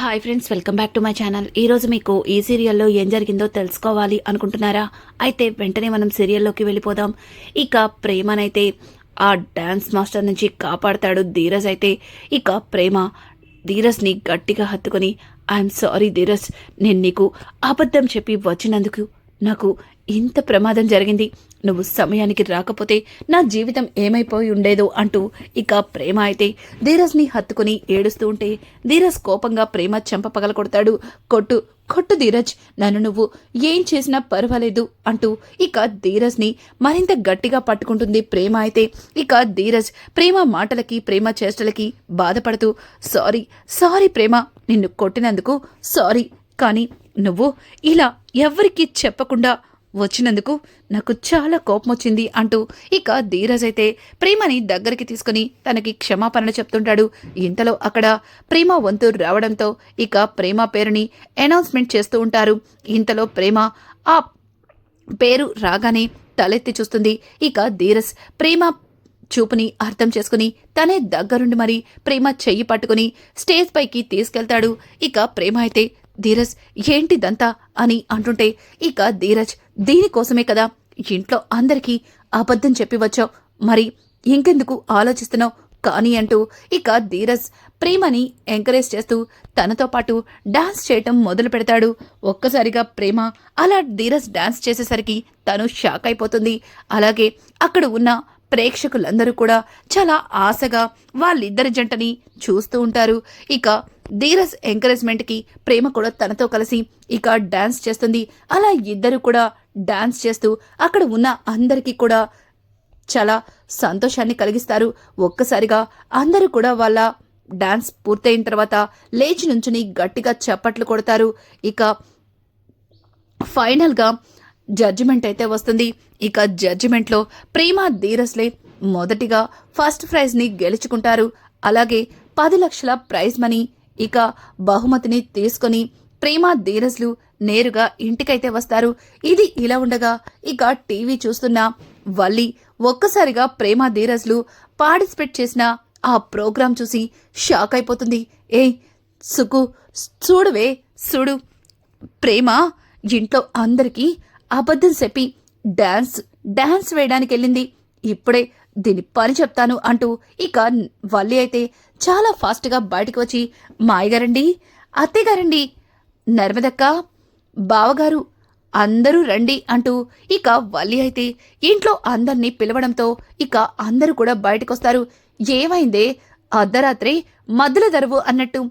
Hi friends, welcome back to my channel. ఈరోజు మీకు ఈ సీరియల్లో ఏం జరిగిందో తెలుసుకోవాలి అనుకుంటున్నారా? అయితే వెంటనే మనం సీరియల్లోకి వెళ్ళిపోదాం. ఇక ప్రేమనైతే ఆ డాన్స్ మాస్టర్ నుంచి కాపాడతాడు ధీరజ్. అయితే ఇక ప్రేమ ధీరజ్ని గట్టిగా హత్తుకొని, ఐఎమ్ సారీ ధీరజ్, నేను నీకు అబద్ధం చెప్పి వచ్చినందుకు నాకు ఇంత ప్రమాదం జరిగింది. నువ్వు సమయానికి రాకపోతే నా జీవితం ఏమైపోయి ఉండేదో అంటూ ఇక ప్రేమ అయితే ధీరజ్ని హత్తుకుని ఏడుస్తూ ఉంటే ధీరజ్ కోపంగా ప్రేమ చెంప పగలకొడతాడు. కొట్టు కొట్టు ధీరజ్, నన్ను నువ్వు ఏం చేసినా పర్వాలేదు అంటూ ఇక ధీరజ్ని మరింత గట్టిగా పట్టుకుంటుంది ప్రేమ. అయితే ఇక ధీరజ్ ప్రేమ మాటలకి ప్రేమ చేష్టలకి బాధపడుతూ, సారీ సారీ ప్రేమ, నిన్ను కొట్టినందుకు సారీ, కానీ నువ్వు ఇలా ఎవ్వరికీ చెప్పకుండా వచ్చినందుకు నాకు చాలా కోపం వచ్చింది అంటూ ఇక ధీరజ్ అయితే ప్రేమని దగ్గరికి తీసుకుని తనకి క్షమాపణలు చెప్తుంటాడు. ఇంతలో అక్కడ ప్రేమ వంతు రావడంతో ఇక ప్రేమ పేరుని అనౌన్స్మెంట్ చేస్తూ ఉంటారు. ఇంతలో ప్రేమ ఆ పేరు రాగానే తలెత్తి చూస్తుంది. ఇక ధీరజ్ ప్రేమ చూపుని అర్థం చేసుకుని తనే దగ్గరుండి మరి ప్రేమ చెయ్యి పట్టుకుని స్టేజ్ పైకి తీసుకెళ్తాడు. ఇక ప్రేమ అయితే, ధీరజ్ ఏంటిదంతా అని అంటుంటే ఇక ధీరజ్, దీనికోసమే కదా ఇంట్లో అందరికీ అబద్ధం చెప్పి వచ్చావు, మరి ఇంకెందుకు ఆలోచిస్తున్నావు కానీ అంటూ ఇక ధీరజ్ ప్రేమని ఎంకరేజ్ చేస్తూ తనతో పాటు డాన్స్ చేయటం మొదలు పెడతాడు. ఒక్కసారిగా ప్రేమ అలా ధీరజ్ డాన్స్ చేసేసరికి తను షాక్ అయిపోతుంది. అలాగే అక్కడ ఉన్న ప్రేక్షకులందరూ కూడా చాలా ఆశగా వాళ్ళిద్దరి జంటని చూస్తూ ఉంటారు. ఇక ధీరజ్ ఎంకరేజ్మెంట్కి ప్రేమ కూడా తనతో కలిసి ఇక డాన్స్ చేస్తుంది. అలా ఇద్దరు కూడా డాన్స్ చేస్తూ అక్కడ ఉన్న అందరికీ కూడా చాలా సంతోషాన్ని కలిగిస్తారు. ఒక్కసారిగా అందరూ కూడా వాళ్ళ డాన్స్ పూర్తయిన తర్వాత లేచి నుంచుని గట్టిగా చప్పట్లు కొడతారు. ఇక ఫైనల్గా జడ్జిమెంట్ అయితే వస్తుంది. ఇక జడ్జిమెంట్లో ప్రేమ ధీరజ్లే మొదటిగా ఫస్ట్ ప్రైజ్ని గెలుచుకుంటారు. అలాగే 10 లక్షల ప్రైజ్ మనీ ఇక బహుమతిని తీసుకొని ప్రేమ ధీరజ్లు నేరుగా ఇంటికైతే వస్తారు. ఇది ఇలా ఉండగా ఇక టీవీ చూస్తున్న వల్లి ఒక్కసారిగా ప్రేమ ధీరజ్లు పార్టిసిపేట్ చేసిన ఆ ప్రోగ్రాం చూసి షాక్ అయిపోతుంది. సుకు, చూడువే చూడు, ప్రేమ ఇంట్లో అందరికీ అబద్ధం చెప్పి డాన్స్ వేయడానికి వెళ్ళింది, ఇప్పుడే దీని పని చెప్తాను అంటూ ఇక వల్లి అయితే చాలా ఫాస్ట్గా బయటకు వచ్చి, మాయగారండి, అత్తయ్యగారండి, నర్మదక్క, బావగారు, అందరూ రండి అంటూ ఇక వల్లి అయితే ఇంట్లో అందర్నీ పిలవడంతో ఇక అందరూ కూడా బయటకొస్తారు. ఏమైందే అర్ధరాత్రి మద్దుల దరువు అన్నట్టు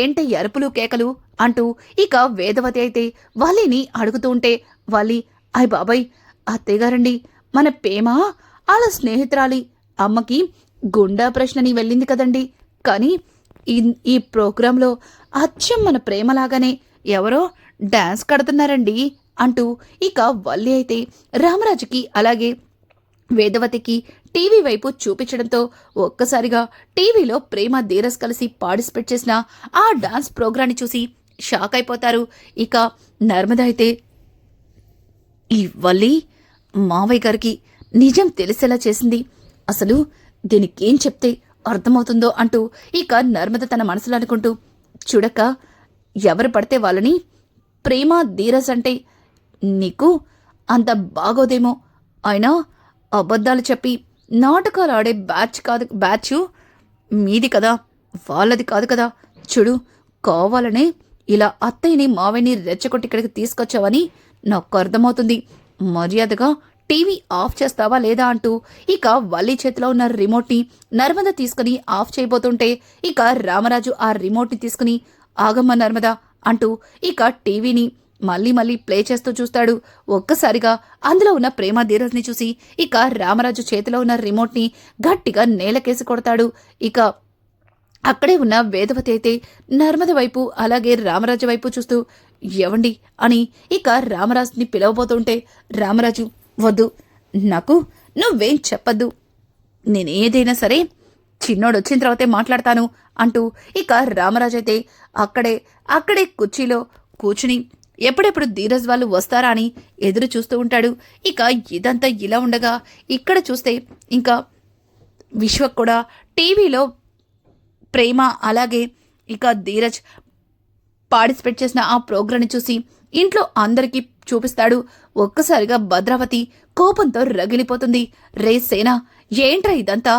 ఏంటి అరుపులు కేకలు అంటూ ఇక వేదవతి అయితే వల్లిని అడుగుతూ ఉంటే వల్లి, అయ్ బాబాయ్, అత్తయ్యగారండి, మన ప్రేమ అలా స్నేహితురాలి అమ్మకి గుండా ప్రశ్నని వెళ్ళింది కదండి, కానీ ఈ ప్రోగ్రాంలో అచ్చం మన ప్రేమలాగానే ఎవరో డాన్స్ కడుతున్నారండి అంటూ ఇక వల్లి అయితే రామరాజుకి అలాగే వేదవతికి టీవీ వైపు చూపించడంతో ఒక్కసారిగా టీవీలో ప్రేమ ధీరజ్ కలిసి పార్టిసిపేట్ చేసిన ఆ డాన్స్ ప్రోగ్రాన్ని చూసి షాక్ అయిపోతారు. ఇక నర్మద అయితే, ఈ వల్లి మావయ్య గారికి నిజం తెలిసేలా చేసింది, అసలు దీనికేం చెప్తే అర్థమవుతుందో అంటూ ఇక నర్మద తన మనసులో అనుకుంటూ, చూడక ఎవరు పడితే వాళ్ళని ప్రేమ ధీరజ్ అంటే నీకు అంత బాగోదేమో, అయినా అబద్ధాలు చెప్పి నాటకాలు ఆడే బ్యాచ్ మీది కదా, వాళ్ళది కాదు కదా, చూడు కావాలనే ఇలా అత్తయ్యని మావయ్యని రెచ్చగొట్టి ఇక్కడికి తీసుకొచ్చావని నాకు అర్థమవుతుంది, మర్యాదగా టీవీ ఆఫ్ చేస్తావా లేదా అంటూ ఇక వల్లి చేతిలో ఉన్న రిమోట్ని నర్మద తీసుకుని ఆఫ్ చేయబోతుంటే ఇక రామరాజు ఆ రిమోట్ని తీసుకుని, ఆగమ్మ నర్మద అంటూ ఇక టీవీని మళ్ళీ ప్లే చేస్తూ చూస్తాడు. ఒక్కసారిగా అందులో ఉన్న ప్రేమ ధీరజ్ని చూసి ఇక రామరాజు చేతిలో ఉన్న రిమోట్ని గట్టిగా నేలకేసి కొడతాడు. ఇక అక్కడే ఉన్న వేదవతి అయితే నర్మద వైపు అలాగే రామరాజు వైపు చూస్తూ, ఎవండి అని ఇక రామరాజుని పిలవబోతుంటే రామరాజు, వద్దు, నాకు నువ్వేం చెప్పద్దు, నేనేదైనా సరే చిన్నోడు వచ్చిన తర్వాతే మాట్లాడతాను అంటూ ఇక రామరాజు అయితే అక్కడే కుర్చీలో కూర్చుని ఎప్పుడెప్పుడు ధీరజ్ వాళ్ళు వస్తారా అని ఎదురు చూస్తూ ఉంటాడు. ఇక ఇదంతా ఇలా ఉండగా ఇక్కడ చూస్తే ఇంకా విశ్వక్ కూడా టీవీలో ప్రేమ అలాగే ఇక ధీరజ్ పార్టిసిపేట్ చేసిన ఆ ప్రోగ్రాన్ని చూసి ఇంట్లో అందరికీ చూపిస్తాడు. ఒక్కసారిగా భద్రావతి కోపంతో రగిలిపోతుంది. రే సేన, ఏంట్రా ఇదంతా?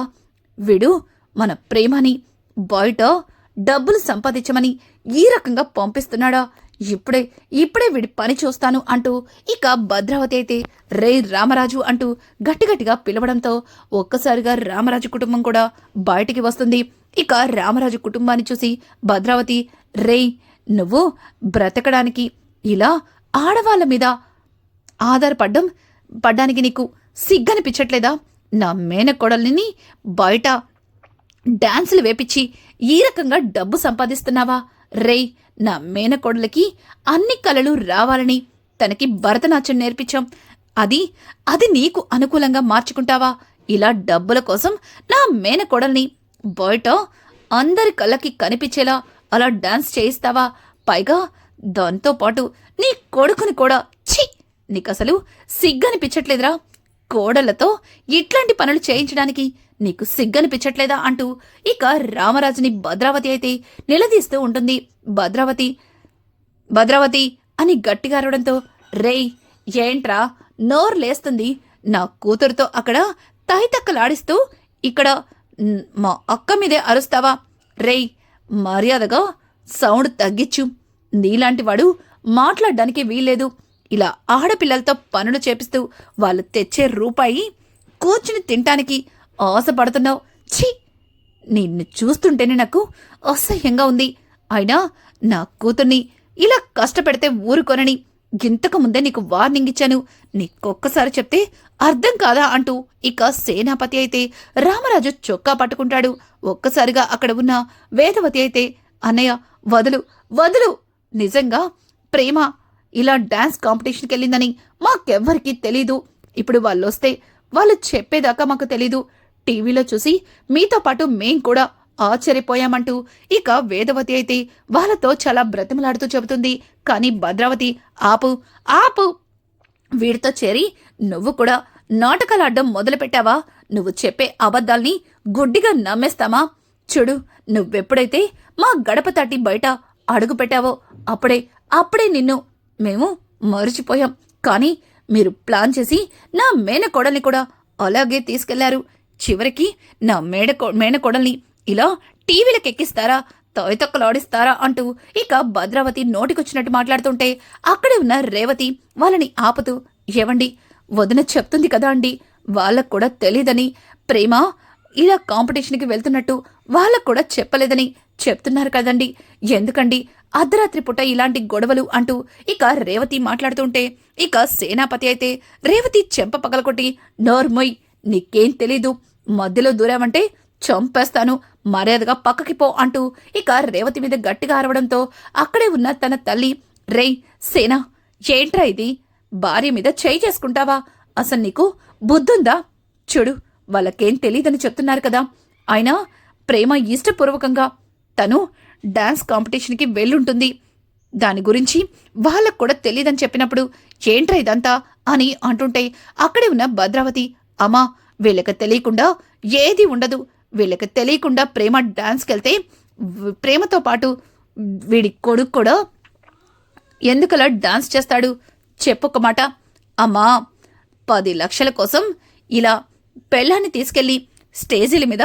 వీడు మన ప్రేమని బయట డబ్బులు సంపాదించమని ఈ రకంగా పంపిస్తున్నాడా? ఇప్పుడే వీడి పని చూస్తాను అంటూ ఇక భద్రావతి అయితే రే రామరాజు అంటూ గట్టిగట్టిగా పిలవడంతో ఒక్కసారిగా రామరాజు కుటుంబం కూడా బయటికి వస్తుంది. ఇక రామరాజు కుటుంబాన్ని చూసి భద్రావతి, రే నువ్వు బ్రతకడానికి ఇలా ఆడవాళ్ళ మీద పడ్డానికి నీకు సిగ్గనిపించట్లేదా? నా మేనకోడల్ని బయట డాన్సులు వేపించి ఈ రకంగా డబ్బు సంపాదిస్తున్నావా? రేయ్, నా మేనకోడలకి అన్ని కళలు రావాలని తనకి భరతనాట్యం నేర్పించాం. అది నీకు అనుకూలంగా మార్చుకుంటావా? ఇలా డబ్బుల కోసం నా మేనకోడల్ని బయట అందరి కళ్ళకి కనిపించేలా అలా డాన్స్ చేయిస్తావా? పైగా దాంతోపాటు నీ కొడుకుని కూడా ఛీ, నీకసలు సిగ్గనిపించట్లేదురా? కోడళ్లతో ఇట్లాంటి పనులు చేయించడానికి నీకు సిగ్గనిపించట్లేదా అంటూ ఇక రామరాజుని భద్రావతి అయితే నిలదీస్తూ ఉంటుంది. భద్రావతి అని గట్టిగా అరవడంతో, రేయ్ ఏంట్రా నోరు లేస్తుంది? నా కూతురుతో అక్కడ తైతక్కలాడిస్తూ ఇక్కడ మా అక్క మీదే అరుస్తావా? రేయ్ మర్యాదగా సౌండ్ తగ్గించు. నీలాంటి వాడు మాట్లాడడానికి వీల్లేదు. ఇలా ఆడపిల్లలతో పనులు చేపిస్తూ వాళ్ళు తెచ్చే రూపాయి కూర్చుని తినటానికి ఆశపడుతున్నావు. ఛీ, నిన్ను చూస్తుంటేనే నాకు అసహ్యంగా ఉంది. అయినా నా కూతుర్ని ఇలా కష్టపెడితే ఊరుకొనని ఇంతకు ముందే నీకు వార్నింగ్ ఇచ్చాను. నీకొక్కసారి చెప్తే అర్థం కాదా అంటూ ఇక సేనాపతి అయితే రామరాజు చొక్కా పట్టుకుంటాడు. ఒక్కసారిగా అక్కడ ఉన్న వేదవతి అయితే, అన్నయ్య వదులు, నిజంగా ప్రేమ ఇలా డాన్స్ కాంపిటీషన్కి వెళ్ళిందని మాకెవ్వరికీ తెలీదు. ఇప్పుడు వాళ్ళొస్తే వాళ్ళు చెప్పేదాకా మాకు తెలీదు. టీవీలో చూసి మీతో పాటు మేం కూడా ఆశ్చర్యపోయామంటూ ఇక వేదవతి అయితే వాళ్ళతో చాలా బ్రతిమలాడుతూ చెబుతుంది. కానీ భద్రావతి, ఆపు, వీడితో చేరి నువ్వు కూడా నాటకాలాడ్డం మొదలుపెట్టావా? నువ్వు చెప్పే అబద్ధాల్ని గుడ్డిగా నమ్మేస్తామా? చూడు, నువ్వెప్పుడైతే మా గడప తట్టి బయట అడుగు పెట్టావో అప్పుడే నిన్ను మేము మరిచిపోయాం. కానీ మీరు ప్లాన్ చేసి నా మేనకోడల్ని కూడా అలాగే తీసుకెళ్లారు. చివరికి నా మేనకోడల్ని ఇలా టీవీలకు ఎక్కిస్తారా, తొయతొక్కలాడిస్తారా అంటూ ఇక భద్రావతి నోటికొచ్చినట్టు మాట్లాడుతుంటే అక్కడే ఉన్న రేవతి వాళ్ళని ఆపుతూ, ఏవండి, వదిన చెప్తుంది కదా అండి, వాళ్ళకు కూడా తెలీదని, ప్రేమ ఇలా కాంపిటీషన్కి వెళ్తున్నట్టు వాళ్ళకు కూడా చెప్పలేదని చెప్తున్నారు కదండి, ఎందుకండి అర్ధరాత్రి పూట ఇలాంటి గొడవలు అంటూ ఇక రేవతి మాట్లాడుతుంటే ఇక సేనాపతి అయితే రేవతి చెంప పగలకొట్టి, నోర్మొయ్, నీకేం తెలీదు, మధ్యలో దూరామంటే చంపేస్తాను, మర్యాదగా పక్కకి పో అంటూ ఇక రేవతి మీద గట్టిగా అరవడంతో అక్కడే ఉన్న తన తల్లి, రేయ్ సేనా, ఏంట్రా ఇది? భార్య మీద చేయి చేసుకుంటావా? అసలు నీకు బుద్ధుందా? చూడు, వాళ్ళకేం తెలీదని చెప్తున్నారు కదా. అయినా ప్రేమ ఇష్టపూర్వకంగా తను డాన్స్ కాంపిటీషన్కి వెళ్ళుంటుంది. దాని గురించి వాళ్ళకు కూడా తెలియదని చెప్పినప్పుడు ఏంట్రా ఇదంతా అని అంటుంటే అక్కడే ఉన్న భద్రావతి, అమ్మా, వీళ్ళకి తెలియకుండా ఏది ఉండదు. వీళ్ళకి తెలియకుండా ప్రేమ డాన్స్కి వెళ్తే ప్రేమతో పాటు వీడి కొడుకు కూడా ఎందుకలా డాన్స్ చేస్తాడు? చెప్పొక్క మాట. అమ్మా, 10 లక్షల కోసం ఇలా పెళ్ళాన్ని తీసుకెళ్లి స్టేజీల మీద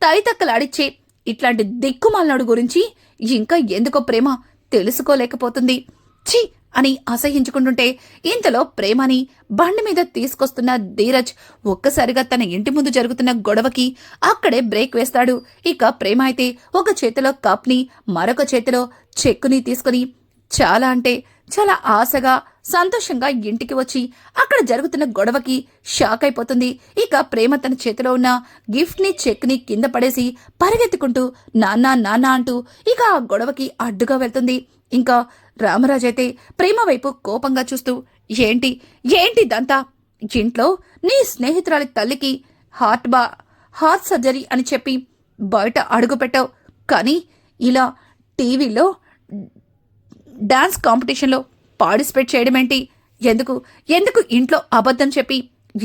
తైతక్కలాడిచ్చే ఇట్లాంటి దిక్కుమాలనాడు గురించి ఇంకా ఎందుకో ప్రేమ తెలుసుకోలేకపోతుంది. ఛీ అని అసహించుకుంటుంటే ఇంతలో ప్రేమని బండి మీద తీసుకొస్తున్న ధీరజ్ ఒక్కసారిగా తన ఇంటి ముందు జరుగుతున్న గొడవకి అక్కడే బ్రేక్ వేస్తాడు. ఇక ప్రేమ అయితే ఒక చేతిలో కప్ని మరొక చేతిలో చెక్కుని తీసుకుని చాలా అంటే చాలా ఆశగా సంతోషంగా ఇంటికి వచ్చి అక్కడ జరుగుతున్న గొడవకి షాక్ అయిపోతుంది. ఇక ప్రేమ తన చేతిలో ఉన్న గిఫ్ట్ ని చెక్ ని కింద పడేసి పరిగెత్తుకుంటూ నాన్న అంటూ ఇక ఆ గొడవకి అడ్డుగా వెళ్తుంది. ఇంకా రామరాజు అయితే ప్రేమ వైపు కోపంగా చూస్తూ, ఏంటి దంతా? ఇంట్లో నీ స్నేహితురాలి తల్లికి హార్ట్ సర్జరీ అని చెప్పి బయట అడుగు పెట్టావు, కానీ ఇలా టీవీలో డాన్స్ కాంపిటీషన్లో పార్టిసిపేట్ చేయడమేంటి? ఎందుకు ఇంట్లో అబద్ధం చెప్పి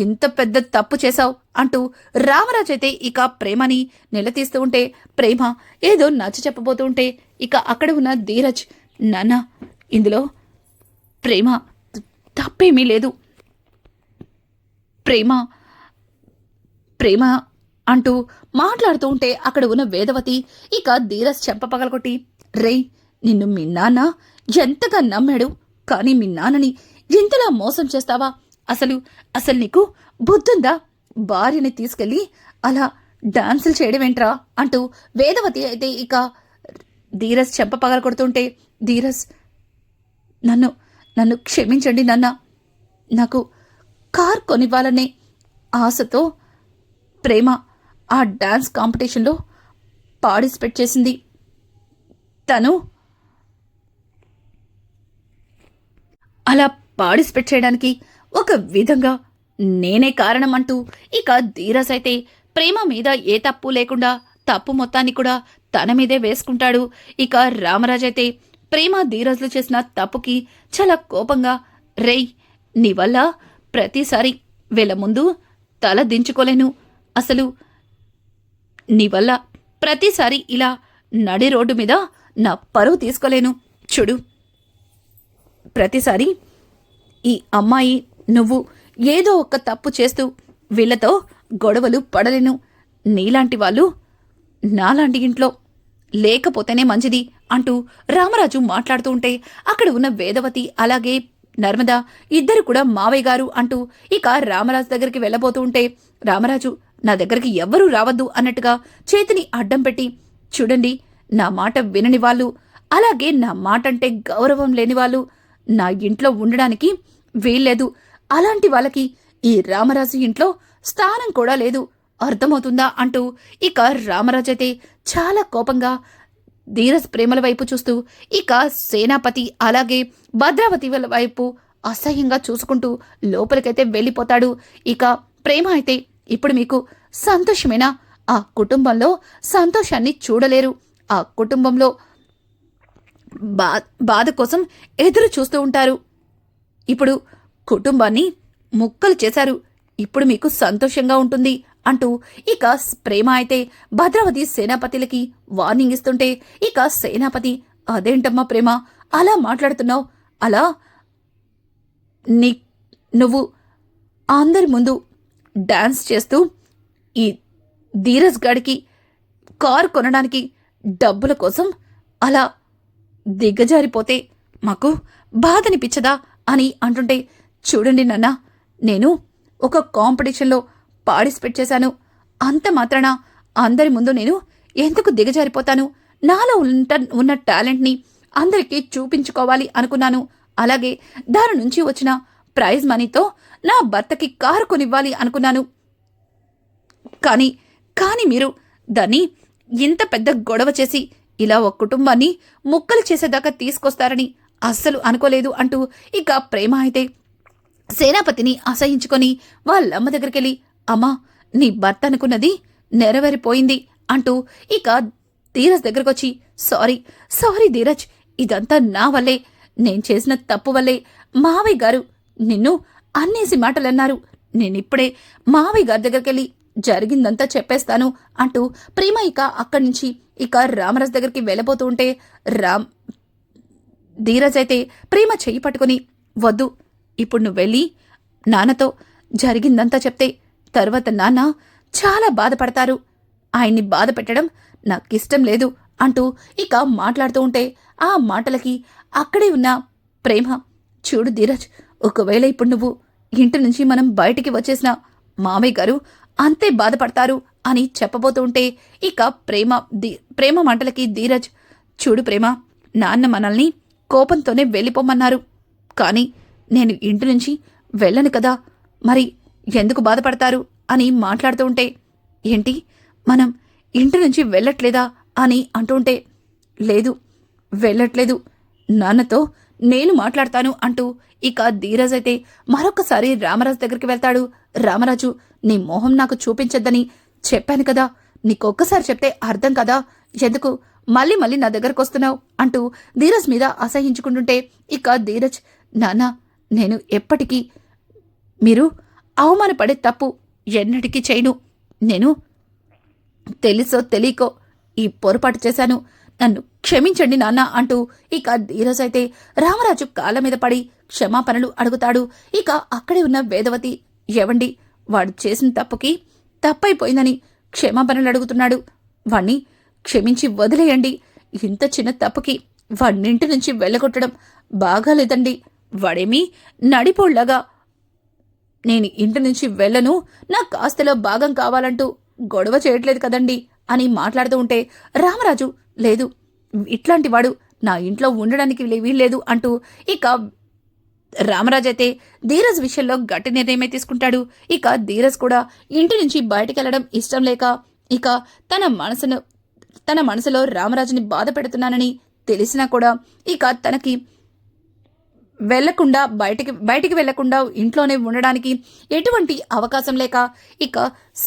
ఇంత పెద్ద తప్పు చేశావు అంటూ రామరాజు అయితే ఇక ప్రేమని నిలదీస్తూ ఉంటే ప్రేమ ఏదో నచ్చ చెప్పబోతూ ఉంటే ఇక అక్కడ ఉన్న ధీరజ్, నాన్న ఇందులో ప్రేమ తప్పేమీ లేదు. ప్రేమ ప్రేమ అంటూ మాట్లాడుతూ ఉంటే అక్కడ ఉన్న వేదవతి ఇక ధీరజ్ చెంప పగలగొట్టి, రేయ్ నిన్ను మీ నాన్న ఎంతగా నమ్మాడు, కానీ మీ నాన్నని ఇంతలా మోసం చేస్తావా? అసలు అసలు నీకు బుద్ధుందా? భార్యని తీసుకెళ్ళి అలా డాన్సులు చేయడమేంట్రా అంటూ వేదవతి అయితే ఇక ధీరజ్ చెంప పగల కొడుతుంటే, ధీరజ్ నన్ను నన్ను క్షమించండి నాన్న, నాకు కార్ కొనివ్వాలనే ఆశతో ప్రేమ ఆ డాన్స్ కాంపిటీషన్లో పార్టిసిపేట్ చేసింది. తను అలా పార్టిసిపేట్ చేయడానికి ఒక విధంగా నేనే కారణం అంటూ ఇక ధీరజ్ అయితే ప్రేమ మీద ఏ తప్పు లేకుండా తప్పు మొత్తాన్ని కూడా తన మీదే వేసుకుంటాడు. ఇక రామరాజ్ అయితే ప్రేమ ధీరజ్లు చేసిన తప్పుకి చాలా కోపంగా, రేయ్ నీ వల్ల ప్రతిసారి వీళ్ళ ముందు తల దించుకోలేను, అసలు నీ వల్ల ప్రతిసారి ఇలా నడి రోడ్డు మీద నా పరువు తీసుకోలేను. చూడు, ప్రతిసారి ఈ అమ్మాయి నువ్వు ఏదో ఒక తప్పు చేస్తూ వీళ్ళతో గొడవలు పడలేను. నీలాంటి వాళ్ళు నాలాంటి ఇంట్లో లేకపోతేనే మంచిది అంటూ రామరాజు మాట్లాడుతూ ఉంటే అక్కడ ఉన్న వేదవతి అలాగే నర్మద ఇద్దరు కూడా మావయ్య గారు అంటూ ఇక రామరాజు దగ్గరికి వెళ్ళబోతూ ఉంటే, రామరాజు నా దగ్గరికి ఎవ్వరూ రావద్దు అన్నట్టుగా చేతిని అడ్డం పెట్టి, చూడండి నా మాట వినని వాళ్ళు, అలాగే నా మాట అంటే గౌరవం లేని వాళ్ళు నా ఇంట్లో ఉండడానికి వీల్లేదు. అలాంటి వాళ్ళకి ఈ రామరాజు ఇంట్లో స్థానం కూడా లేదు, అర్థమవుతుందా అంటూ ఇక రామరాజు అయితే చాలా కోపంగా ధీరజ్ ప్రేమల వైపు చూస్తూ ఇక సేనాపతి అలాగే భద్రావతి వాళ్ళ వైపు అసహ్యంగా చూసుకుంటూ లోపలికైతే వెళ్ళిపోతాడు. ఇక ప్రేమ అయితే, ఇప్పుడు మీకు సంతోషమేనా? ఆ కుటుంబంలో సంతోషాన్ని చూడలేరు, ఆ కుటుంబంలో బాధ కోసం ఎదురు చూస్తూ ఉంటారు. ఇప్పుడు కుటుంబాన్ని ముక్కలు చేశారు, ఇప్పుడు మీకు సంతోషంగా ఉంటుంది అంటూ ఇక ప్రేమ అయితే భద్రావతి సేనాపతిలకి వార్నింగ్ ఇస్తుంటే ఇక సేనాపతి, అదేంటమ్మా ప్రేమ అలా మాట్లాడుతున్నావు? అలా నువ్వు అందరి ముందు డాన్స్ చేస్తూ ఈ ధీరజ్ గాడికి కారు కొనడానికి డబ్బుల కోసం అలా దిగజారిపోతే మాకు బాధనిపించదా అని అంటుంటే, చూడండి నాన్న, నేను ఒక కాంపిటీషన్లో పార్టిసిపేట్ చేశాను, అంత మాత్రాన అందరి ముందు నేను ఎందుకు దిగజారిపోతాను? నాలో ఉన్న టాలెంట్ని అందరికీ చూపించుకోవాలి అనుకున్నాను. అలాగే దాని నుంచి వచ్చిన ప్రైజ్ మనీతో నా భర్తకి కారు కొనివ్వాలి అనుకున్నాను. కానీ మీరు దాన్ని ఇంత పెద్ద గొడవ చేసి ఇలా ఒక కుటుంబాన్ని ముక్కలు చేసేదాకా తీసుకొస్తారని అస్సలు అనుకోలేదు అంటూ ఇక ప్రేమ అయితే సేనాపతిని అసహించుకొని వాళ్ళమ్మ దగ్గరికెళ్ళి, అమ్మా నీ భర్త అనుకున్నది నెరవేరిపోయింది అంటూ ఇక ధీరజ్ దగ్గరకొచ్చి, సారీ ధీరజ్, ఇదంతా నా వల్లే, నేను చేసిన తప్పు వల్లే మావయ్య గారు నిన్ను అన్నేసి మాటలన్నారు. నేనిప్పుడే మావయ్య గారి దగ్గరికెళ్ళి జరిగిందంతా చెప్పేస్తాను అంటూ ప్రేమ ఇక అక్కడి నుంచి ఇక రామరాజ్ దగ్గరికి వెళ్ళబోతూ ఉంటే ధీరజ్ అయితే ప్రేమ చెయ్యి పట్టుకుని, వద్దు, ఇప్పుడు నువ్వు వెళ్ళి నాన్నతో జరిగిందంతా చెప్తే తర్వాత నాన్న చాలా బాధపడతారు, ఆయన్ని బాధ పెట్టడం నాకిష్టం లేదు అంటూ ఇక మాట్లాడుతూ ఉంటే ఆ మాటలకి అక్కడే ఉన్న ప్రేమ, చూడు ధీరజ్, ఒకవేళ ఇప్పుడు నువ్వు ఇంటి నుంచి మనం బయటికి వచ్చేసిన మామయ్య గారు అంతే బాధపడతారు అని చెప్పబోతూ ఉంటే ఇక ప్రేమ మాటలకి ధీరజ్, చూడు ప్రేమ, నాన్న మనల్ని కోపంతోనే వెళ్ళిపోమన్నారు, కానీ నేను ఇంటి నుంచి వెళ్ళను కదా, మరి ఎందుకు బాధపడతారు అని మాట్లాడుతూ ఉంటే, ఏంటి మనం ఇంటి నుంచి వెళ్ళట్లేదా అని అంటుంటే, లేదు వెళ్ళట్లేదు, నాన్నతో నేను మాట్లాడతాను అంటూ ఇక ధీరజ్ అయితే మరొకసారి రామరాజు దగ్గరికి వెళ్తాడు. రామరాజు, నీ మొహం నాకు చూపించొద్దని చెప్పాను కదా, నీకొక్కసారి చెప్తే అర్థం కదా, ఎందుకు మళ్ళీ మళ్ళీ నా దగ్గరకు వస్తున్నావు అంటూ ధీరజ్ మీద అసహించుకుంటుంటే ఇక ధీరజ్, నాన్న, నేను ఎప్పటికీ మీరు అవమానపడే తప్పు ఎన్నటికీ చేయను, నేను తెలుసో తెలియకో ఈ పొరపాటు చేశాను, నన్ను క్షమించండి నాన్న అంటూ ఇక ధీరజ్ అయితే రామరాజు కాళ్ళ మీద పడి క్షమాపణలు అడుగుతాడు. ఇక అక్కడే ఉన్న వేదవతి, ఎవండి వాడు చేసిన తప్పుకి తప్పైపోయిందని క్షమాపణలు అడుగుతున్నాడు. వాణ్ణి క్షమించి వదిలేయండి. ఇంత చిన్న తప్పుకి వాడినింటి నుంచి వెళ్ళగొట్టడం బాగాలేదండి. వాడేమీ నడిపోళ్లాగా నేను ఇంటి నుంచి వెళ్ళను, నా కాస్తలో భాగం కావాలంటూ గొడవ చేయట్లేదు కదండి అని మాట్లాడుతూ ఉంటే రామరాజు, లేదు ఇట్లాంటి వాడు నా ఇంట్లో ఉండడానికి వీల్లేదు అంటూ ఇక రామరాజు అయితే ధీరజ్ విషయంలో గట్టి నిర్ణయమే తీసుకుంటాడు. ఇక ధీరజ్ కూడా ఇంటి నుంచి బయటికెళ్లడం ఇష్టం లేక ఇక తన మనసులో రామరాజుని బాధ పెడుతున్నానని తెలిసినా కూడా ఇక తనకి వెళ్లకుండా బయటికి వెళ్లకుండా ఇంట్లోనే ఉండడానికి ఎటువంటి అవకాశం లేక ఇక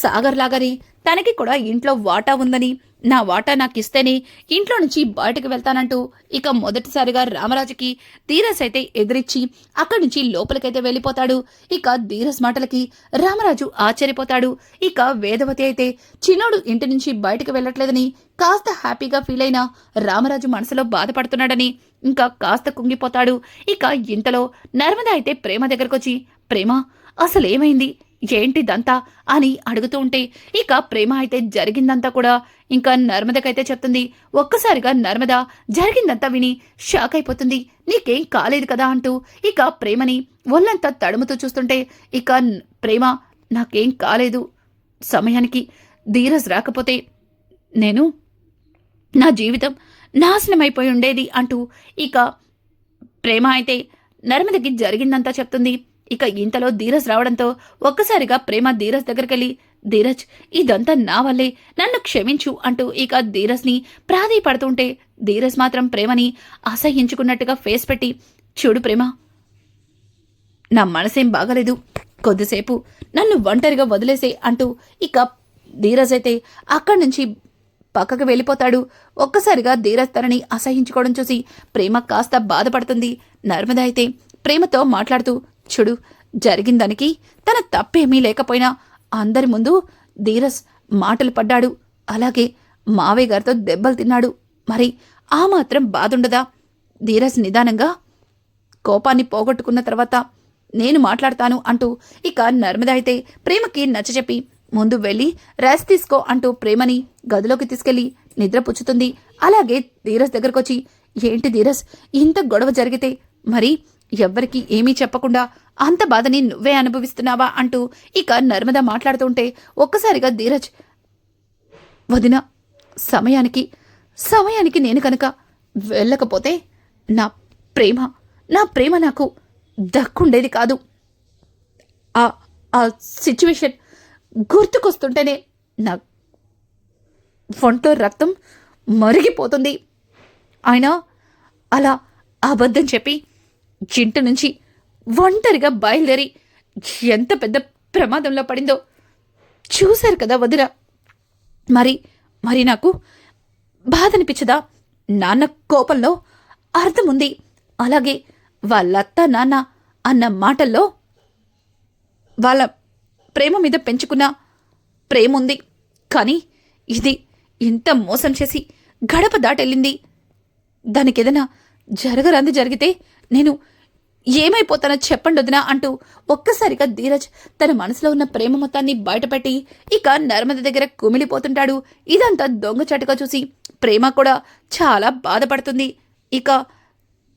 సాగర్ లాగానే తనకి కూడా ఇంట్లో వాటా ఉందని, నా వాటా నాకు ఇస్తేనే ఇంట్లో నుంచి బయటకు వెళ్తానంటూ ఇక మొదటిసారిగా రామరాజుకి ధీరజ్ అయితే ఎదురిచ్చి అక్కడి నుంచి లోపలికైతే వెళ్ళిపోతాడు. ఇక ధీరజ్ మాటలకి రామరాజు ఆశ్చర్యపోతాడు. ఇక వేదవతి అయితే చిన్నోడు ఇంటి నుంచి బయటకు వెళ్ళట్లేదని కాస్త హ్యాపీగా ఫీల్ అయిన రామరాజు మనసులో బాధపడుతున్నాడని ఇంకా కాస్త కుంగిపోతాడు. ఇక ఇంతలో నర్మద అయితే ప్రేమ దగ్గరకొచ్చి, ప్రేమ అసలేమైంది ఏంటిదంతా అని అడుగుతూ ఉంటే ఇక ప్రేమ అయితే జరిగిందంతా కూడా ఇంకా నర్మదకైతే చెప్తుంది. ఒక్కసారిగా నర్మద జరిగిందంతా విని షాక్ అయిపోతుంది. నీకేం కాలేదు కదా అంటూ ఇక ప్రేమని ఒళ్ళంతా తడుముతూ చూస్తుంటే ఇక ప్రేమ, నాకేం కాలేదు, సమయానికి ధీరజ్ రాకపోతే నా జీవితం నాశనమైపోయి ఉండేది అంటూ ఇక ప్రేమ అయితే నర్మదకి జరిగిందంతా చెప్తుంది. ఇక ఇంతలో ధీరజ్ రావడంతో ఒక్కసారిగా ప్రేమ ధీరజ్ దగ్గరికెళ్ళి, ధీరజ్ ఇదంతా నా వల్లే, నన్ను క్షమించు అంటూ ఇక ధీరజ్ని ప్రాధేయపడుతుంటే ధీరజ్ మాత్రం ప్రేమని అసహ్యించుకున్నట్టుగా ఫేస్ పెట్టి, చూడు ప్రేమ, నా మనసేం బాగలేదు, కొద్దిసేపు నన్ను ఒంటరిగా వదిలేసే అంటూ ఇక ధీరజ్ అయితే అక్కడి నుంచి పక్కకు వెళ్ళిపోతాడు. ఒక్కసారిగా ధీరజ్ తనని అసహించుకోవడం చూసి ప్రేమ కాస్త బాధపడుతుంది. నర్మద అయితే ప్రేమతో మాట్లాడుతూ, చూడు, జరిగిందానికి తన తప్పేమీ లేకపోయినా అందరి ముందు ధీరజ్ మాటలు పడ్డాడు, అలాగే మావయ్య గారితో దెబ్బలు తిన్నాడు, మరి ఆ మాత్రం బాధుండదా? ధీరజ్ నిదానంగా కోపాన్ని పోగొట్టుకున్న తర్వాత నేను మాట్లాడతాను అంటూ ఇక నర్మద అయితే ప్రేమకి నచ్చచెప్పి, ముందు వెళ్ళి రెస్ట్ తీసుకో అంటూ ప్రేమని గదిలోకి తీసుకెళ్లి నిద్రపుచ్చుతుంది. అలాగే ధీరజ్ దగ్గరకొచ్చి, ఏంటి ధీరజ్, ఇంత గొడవ జరిగితే మరి ఎవ్వరికి ఏమీ చెప్పకుండా అంత బాధని నువ్వే అనుభవిస్తున్నావా అంటూ ఇక నర్మద మాట్లాడుతుంటే ఒక్కసారిగా ధీరజ్, వదిన, సమయానికి నేను కనుక వెళ్ళకపోతే నా ప్రేమ నాకు దక్కుండేది కాదు. ఆ సిచ్యువేషన్ గుర్తుకొస్తుంటేనే నా ఒంట్లో రక్తం మరిగిపోతుంది. ఆయన అలా అబద్ధం చెప్పి ఇంటి నుంచి ఒంటరిగా బయలుదేరి ఎంత పెద్ద ప్రమాదంలో పడిందో చూశారు కదా వదిన. మరి నాకు బాధ అనిపించదా? నాన్న కోపంలో అర్థముంది, అలాగే వాళ్ళత్త నాన్న అన్న మాటల్లో వాళ్ళ ప్రేమ మీద పెంచుకున్న ప్రేమ ఉంది. కానీ ఇది ఇంత మోసం చేసి గడప దాటెళ్ళింది. దానికేదైనా జరగరాంది జరిగితే నేను ఏమైపోతానో చెప్పండి వదినా అంటూ ఒక్కసారిగా ధీరజ్ తన మనసులో ఉన్న ప్రేమ మొత్తాన్ని బయటపెట్టి ఇక నర్మద దగ్గర కుమిలిపోతుంటాడు. ఇదంతా దొంగచాటుగా చూసి ప్రేమ కూడా చాలా బాధపడుతుంది. ఇక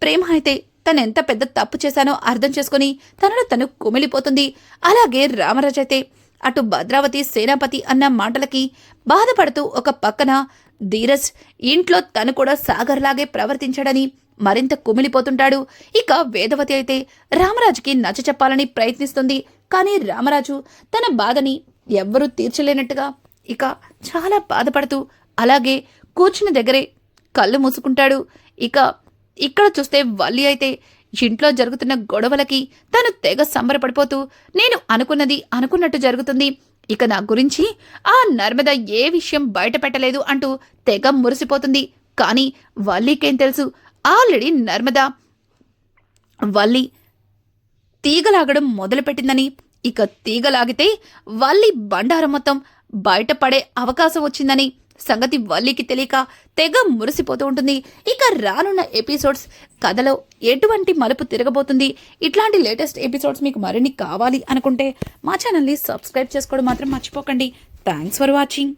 ప్రేమ అయితే తనెంత పెద్ద తప్పు చేశానో అర్థం చేసుకుని తనలో తను కుమిలిపోతుంది. అలాగే రామరాజు అయితే అటు భద్రావతి సేనాపతి అన్న మాటలకి బాధపడుతూ ఒక పక్కన ధీరజ్ ఇంట్లో తను కూడా సాగర్లాగే ప్రవర్తించాడని మరింత కుమిలిపోతుంటాడు. ఇక వేదవతి అయితే రామరాజుకి నచ్చ చెప్పాలని ప్రయత్నిస్తుంది. కానీ రామరాజు తన బాధని ఎవ్వరూ తీర్చలేనట్టుగా ఇక చాలా బాధపడుతూ అలాగే కూర్చుని దగ్గరే కళ్ళు మూసుకుంటాడు. ఇక ఇక్కడ చూస్తే వల్లి అయితే ఇంట్లో జరుగుతున్న గొడవలకి తను తెగ సంబరపడిపోతూ, నేను అనుకున్నది అనుకున్నట్టు జరుగుతుంది, ఇక నా గురించి ఆ నర్మద ఏ విషయం బయట పెట్టలేదు అంటూ తెగ మురిసిపోతుంది. కానీ వల్లికేం తెలుసు, ఆల్రెడీ నర్మద వల్లి తీగలాగడం మొదలుపెట్టిందని, ఇక తీగలాగితే వల్లి బండారం మొత్తం బయటపడే అవకాశం వచ్చిందని సంగతి వల్లికి తెలియక తెగ మురిసిపోతూ ఉంటుంది. ఇక రానున్న ఎపిసోడ్స్ కథలో ఎటువంటి మలుపు తిరగబోతుంది, ఇట్లాంటి లేటెస్ట్ ఎపిసోడ్స్ మీకు మరిన్ని కావాలి అనుకుంటే మా ఛానల్ని సబ్స్క్రైబ్ చేసుకోవడం మాత్రం మర్చిపోకండి. Thanks for watching.